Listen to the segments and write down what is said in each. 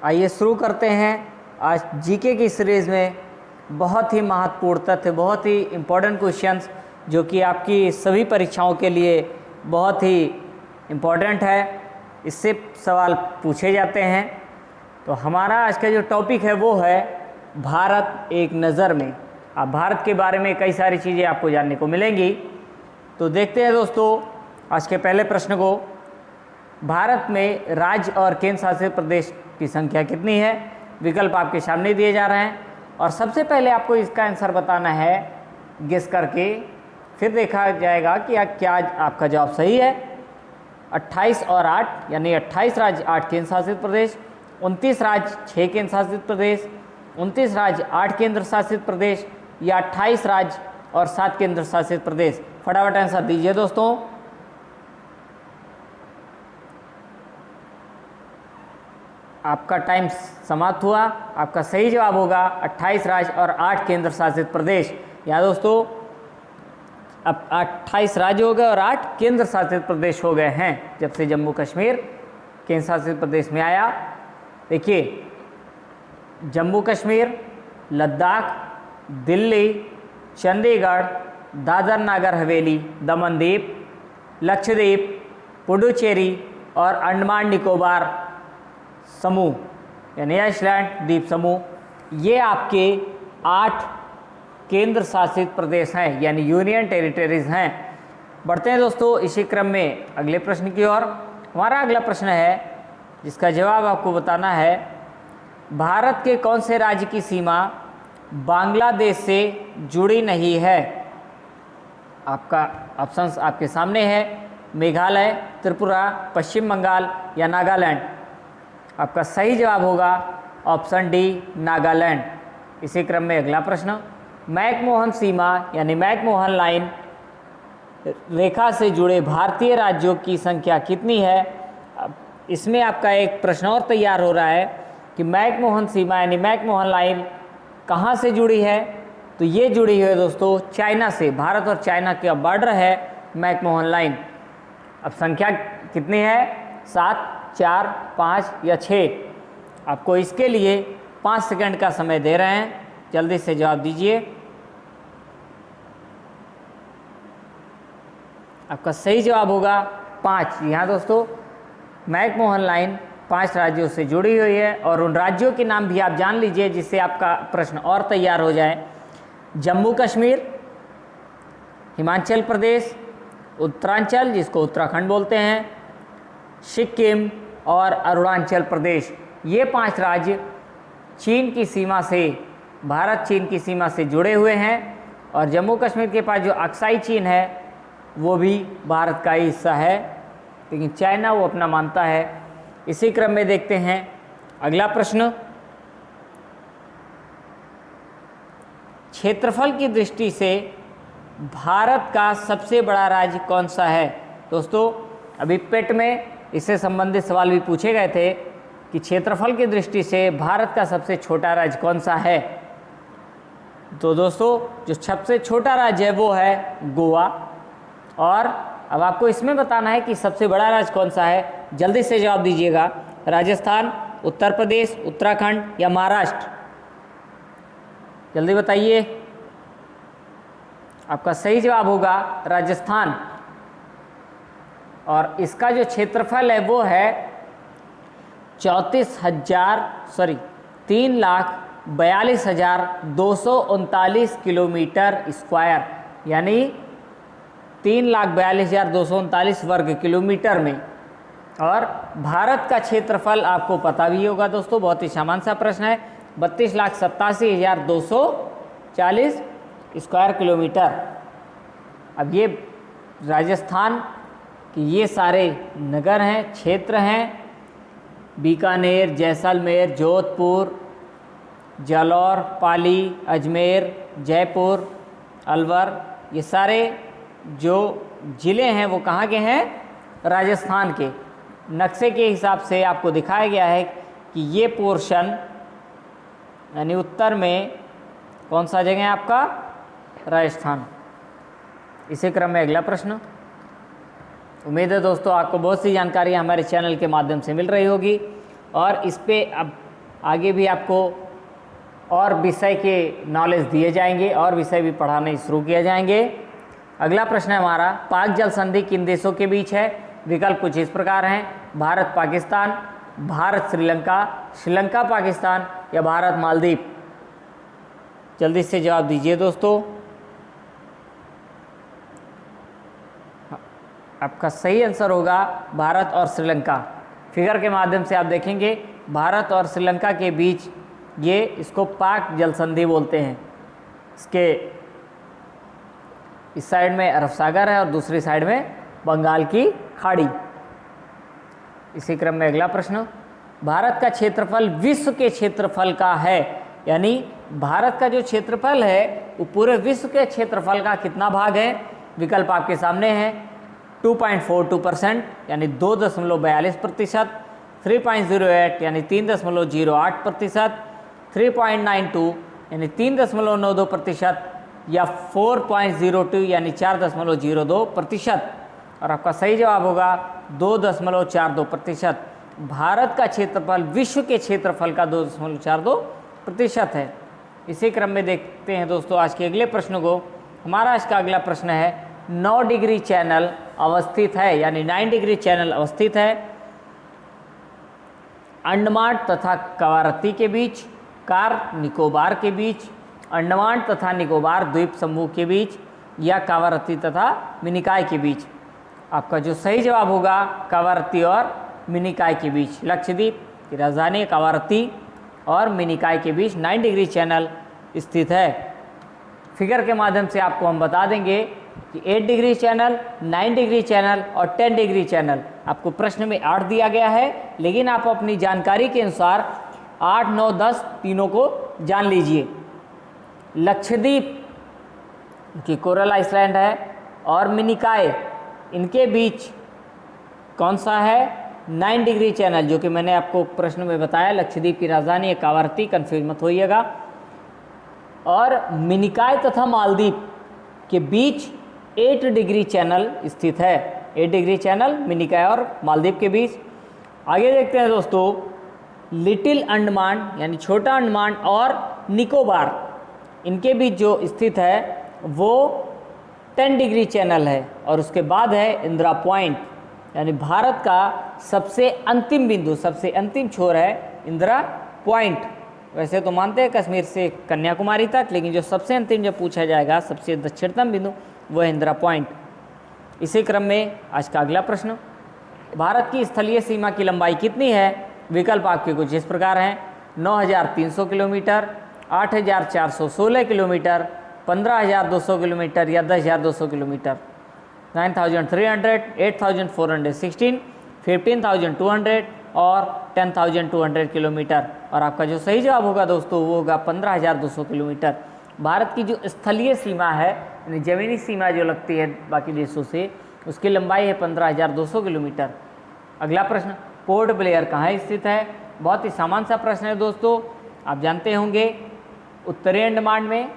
आइए शुरू करते हैं आज जीके की सीरीज़ में बहुत ही महत्वपूर्ण तथ्य, बहुत ही इम्पोर्टेंट क्वेश्चंस जो कि आपकी सभी परीक्षाओं के लिए बहुत ही इम्पोर्टेंट है, इससे सवाल पूछे जाते हैं। तो हमारा आज का जो टॉपिक है वो है भारत एक नज़र में। अब भारत के बारे में कई सारी चीज़ें आपको जानने को मिलेंगी। तो देखते हैं दोस्तों आज के पहले प्रश्न को। भारत में राज्य और केंद्र शासित प्रदेश की संख्या कितनी है? विकल्प आपके सामने दिए जा रहे हैं और सबसे पहले आपको इसका आंसर बताना है गेस करके, फिर देखा जाएगा कि क्या आपका जवाब सही है। 28 और 8 यानी 28 राज्य 8 केंद्र शासित प्रदेश, 29 राज्य 6 केंद्र शासित प्रदेश, 29 राज्य 8 केंद्र शासित प्रदेश या 28 राज्य और 7 केंद्र शासित प्रदेश। फटाफट आंसर दीजिए दोस्तों। आपका टाइम समाप्त हुआ। आपका सही जवाब होगा 28 राज्य और 8 केंद्र शासित प्रदेश। यहाँ दोस्तों अब 28 राज्य हो गए और 8 केंद्र शासित प्रदेश हो गए हैं जब से जम्मू कश्मीर केंद्र शासित प्रदेश में आया। देखिए, जम्मू कश्मीर, लद्दाख, दिल्ली, चंडीगढ़, दादर नगर हवेली, दमन द्वीप, लक्षद्वीप, पुडुचेरी और अंडमान निकोबार समूह यानी आइसलैंड द्वीप समूह, ये आपके 8 केंद्र शासित प्रदेश हैं यानी यूनियन टेरिटरीज हैं। बढ़ते हैं दोस्तों इसी क्रम में अगले प्रश्न की ओर। हमारा अगला प्रश्न है जिसका जवाब आपको बताना है, भारत के कौन से राज्य की सीमा बांग्लादेश से जुड़ी नहीं है? आपका ऑप्शंस आपके सामने है, मेघालय, त्रिपुरा, पश्चिम बंगाल या नागालैंड। आपका सही जवाब होगा ऑप्शन डी, नागालैंड। इसी क्रम में अगला प्रश्न, मैकमोहन सीमा यानी मैकमोहन लाइन रेखा से जुड़े भारतीय राज्यों की संख्या कितनी है? इसमें आपका एक प्रश्न और तैयार हो रहा है कि मैकमोहन सीमा यानी मैकमोहन लाइन कहाँ से जुड़ी है? तो ये जुड़ी है दोस्तों चाइना से। भारत और चाइना का बॉर्डर है मैकमोहन लाइन। अब संख्या कितनी है? 7, 4, 5 या 6? आपको इसके लिए 5 सेकंड का समय दे रहे हैं, जल्दी से जवाब दीजिए। आपका सही जवाब होगा 5। यहाँ दोस्तों मैकमोहन लाइन 5 राज्यों से जुड़ी हुई है और उन राज्यों के नाम भी आप जान लीजिए जिससे आपका प्रश्न और तैयार हो जाए। जम्मू कश्मीर, हिमाचल प्रदेश, उत्तरांचल जिसको उत्तराखंड बोलते हैं, सिक्किम और अरुणाचल प्रदेश। ये 5 राज्य चीन की सीमा से, भारत चीन की सीमा से जुड़े हुए हैं और जम्मू कश्मीर के पास जो अक्साई चीन है वो भी भारत का ही हिस्सा है, लेकिन चाइना वो अपना मानता है। इसी क्रम में देखते हैं अगला प्रश्न, क्षेत्रफल की दृष्टि से भारत का सबसे बड़ा राज्य कौन सा है? दोस्तों अभी पेट में इससे संबंधित सवाल भी पूछे गए थे कि क्षेत्रफल की दृष्टि से भारत का सबसे छोटा राज्य कौन सा है? तो दोस्तों जो सबसे छोटा राज्य है वो है गोवा। और अब आपको इसमें बताना है कि सबसे बड़ा राज्य कौन सा है। जल्दी से जवाब दीजिएगा। राजस्थान, उत्तर प्रदेश, उत्तराखंड या महाराष्ट्र? जल्दी बताइए। आपका सही जवाब होगा राजस्थान और इसका जो क्षेत्रफल है वो है 3,42,239 किलोमीटर स्क्वायर यानी 3,42,239 वर्ग किलोमीटर में। और भारत का क्षेत्रफल आपको पता भी होगा दोस्तों, बहुत ही सामान्य सा प्रश्न है, 32,87,240 स्क्वायर किलोमीटर। अब ये राजस्थान कि ये सारे नगर हैं, क्षेत्र हैं, बीकानेर, जैसलमेर, जोधपुर, जालौर, पाली, अजमेर, जयपुर, अलवर, ये सारे जो ज़िले हैं वो कहाँ के हैं? राजस्थान के। नक्शे के हिसाब से आपको दिखाया गया है कि ये पोर्शन यानी उत्तर में कौन सा जगह है आपका? राजस्थान। इसी क्रम में अगला प्रश्न, उम्मीद है दोस्तों आपको बहुत सी जानकारी हमारे चैनल के माध्यम से मिल रही होगी और इस पे अब आगे भी आपको और विषय के नॉलेज दिए जाएंगे और विषय भी पढ़ाने शुरू किए जाएंगे। अगला प्रश्न है हमारा, पाक जल संधि किन देशों के बीच है? विकल्प कुछ इस प्रकार हैं, भारत पाकिस्तान, भारत श्रीलंका, श्रीलंका पाकिस्तान या भारत मालदीव। जल्दी से जवाब दीजिए दोस्तों। आपका सही आंसर होगा भारत और श्रीलंका। फिगर के माध्यम से आप देखेंगे भारत और श्रीलंका के बीच ये इसको पाक जल संधि बोलते हैं। इसके इस साइड में अरब सागर है और दूसरी साइड में बंगाल की खाड़ी। इसी क्रम में अगला प्रश्न, भारत का क्षेत्रफल विश्व के क्षेत्रफल का है, यानी भारत का जो क्षेत्रफल है वो पूरे विश्व के क्षेत्रफल का कितना भाग है? विकल्प आपके सामने है, 2.42% यानी 2.42%, 3.08 यानी 3.08%, 3.92 यानी 3.92% या 4.02 यानी 4.02%। और आपका सही जवाब होगा 2.42%। भारत का क्षेत्रफल विश्व के क्षेत्रफल का 2.42% है। इसी क्रम में देखते हैं दोस्तों आज के अगले प्रश्न को। हमारा आज का अगला प्रश्न है, 9 डिग्री चैनल अवस्थित है, यानी 9 डिग्री चैनल अवस्थित है अंडमान तथा कवारत्ती के बीच, कार निकोबार के बीच, अंडमान तथा निकोबार द्वीप समूह के बीच या कावारत्ती तथा मिनिकॉय के बीच। आपका जो सही जवाब होगा कावारत्ती और मिनिकॉय के बीच। लक्षद्वीप की राजधानी कावारत्ती और मिनिकॉय के बीच 9 डिग्री चैनल स्थित है। फिगर के माध्यम से आपको हम बता देंगे कि 8 डिग्री चैनल, 9 डिग्री चैनल और 10 डिग्री चैनल। आपको प्रश्न में 8 दिया गया है, लेकिन आप अपनी जानकारी के अनुसार 8, 9, 10 तीनों को जान लीजिए। लक्षद्वीप की कोरल आइसलैंड है और मिनिकॉय, इनके बीच कौन सा है? 9 डिग्री चैनल, जो कि मैंने आपको प्रश्न में बताया। लक्षद्वीप की राजधानी है कावारत्ती, कन्फ्यूज मत होइएगा। और मिनिकॉय तथा मालदीव के बीच 8 डिग्री चैनल स्थित है। 8 डिग्री चैनल मिनिकॉय और मालदीव के बीच। आगे देखते हैं दोस्तों, लिटिल अंडमान यानी छोटा अंडमान और निकोबार, इनके बीच जो स्थित है वो 10 डिग्री चैनल है। और उसके बाद है इंदिरा पॉइंट, यानी भारत का सबसे अंतिम बिंदु, सबसे अंतिम छोर है इंदिरा पॉइंट। वैसे तो मानते हैं कश्मीर से कन्याकुमारी तक, लेकिन जो सबसे अंतिम जब पूछा जाएगा सबसे दक्षिणतम बिंदु वो है इंदिरा पॉइंट। इसी क्रम में आज का अगला प्रश्न, भारत की स्थलीय सीमा की लंबाई कितनी है? विकल्प आपके कुछ इस प्रकार हैं, 9,300 किलोमीटर, 8,416 किलोमीटर, 15,200 किलोमीटर या 10,200 किलोमीटर। 9,300, 8,416, 15,200 और 10,200 किलोमीटर। और आपका जो सही जवाब होगा दोस्तों वो होगा 15,200 किलोमीटर। भारत की जो स्थलीय सीमा है, यानी ज़मीनी सीमा जो लगती है बाकी देशों से, उसकी लंबाई है 15,200 किलोमीटर। अगला प्रश्न, पोर्ट ब्लेयर कहाँ स्थित है? बहुत ही सामान्य सा प्रश्न है दोस्तों, आप जानते होंगे उत्तरी अंडमान में,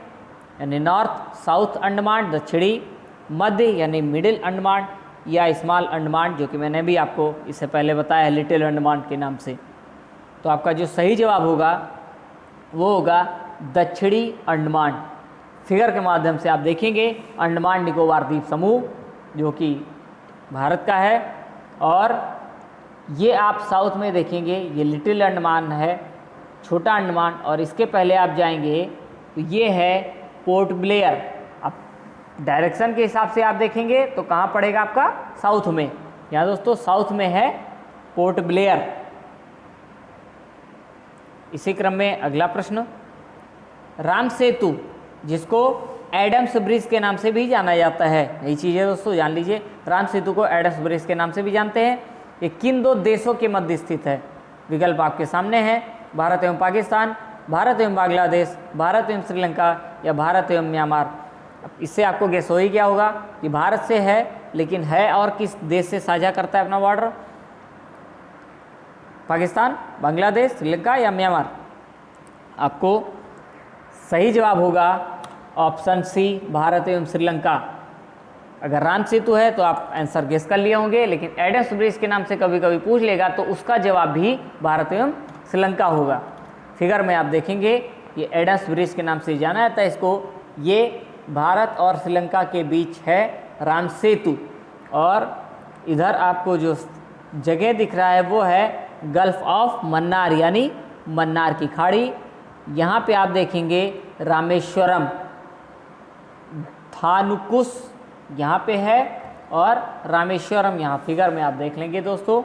यानी नॉर्थ साउथ अंडमान, दक्षिणी मध्य यानी मिडिल अंडमान या स्मॉल अंडमान, जो कि मैंने भी आपको इससे पहले बताया है लिटिल अंडमान के नाम से। तो आपका जो सही जवाब होगा वो होगा दक्षिणी अंडमान। फिगर के माध्यम से आप देखेंगे अंडमान निकोबार द्वीप समूह जो कि भारत का है, और ये आप साउथ में देखेंगे ये लिटिल अंडमान है, छोटा अंडमान। और इसके पहले आप जाएंगे तो ये है पोर्ट ब्लेयर। आप डायरेक्शन के हिसाब से आप देखेंगे तो कहाँ पड़ेगा आपका? साउथ में। यहाँ दोस्तों साउथ में है पोर्ट ब्लेयर। इसी क्रम में अगला प्रश्न, राम सेतु जिसको एडम्स ब्रिज के नाम से भी जाना जाता है, यही चीज़ है दोस्तों, जान लीजिए। राम सेतु को एडम्स ब्रिज के नाम से भी जानते हैं। ये किन दो देशों के मध्य स्थित है? विकल्प आपके सामने है, भारत एवं पाकिस्तान, भारत एवं बांग्लादेश, भारत एवं श्रीलंका या भारत एवं म्यांमार। इससे आपको गेस हो ही क्या होगा कि भारत से है, लेकिन है और किस देश से साझा करता है अपना बॉर्डर? पाकिस्तान, बांग्लादेश, श्रीलंका या म्यांमार। आपको सही जवाब होगा ऑप्शन सी, भारत एवं श्रीलंका। अगर राम सेतु है तो आप आंसर गेस कर लिए होंगे, लेकिन एडम्स ब्रिज के नाम से कभी कभी पूछ लेगा तो उसका जवाब भी भारत एवं श्रीलंका होगा। फिगर में आप देखेंगे ये एडस ब्रिज के नाम से जाना जाता है इसको। ये भारत और श्रीलंका के बीच है राम सेतु। और इधर आपको जो जगह दिख रहा है वो है गल्फ ऑफ मन्नार यानी मन्नार की खाड़ी। यहाँ पे आप देखेंगे रामेश्वरम, थानुकुस यहाँ पे है और रामेश्वरम यहाँ फिगर में आप देख लेंगे दोस्तों।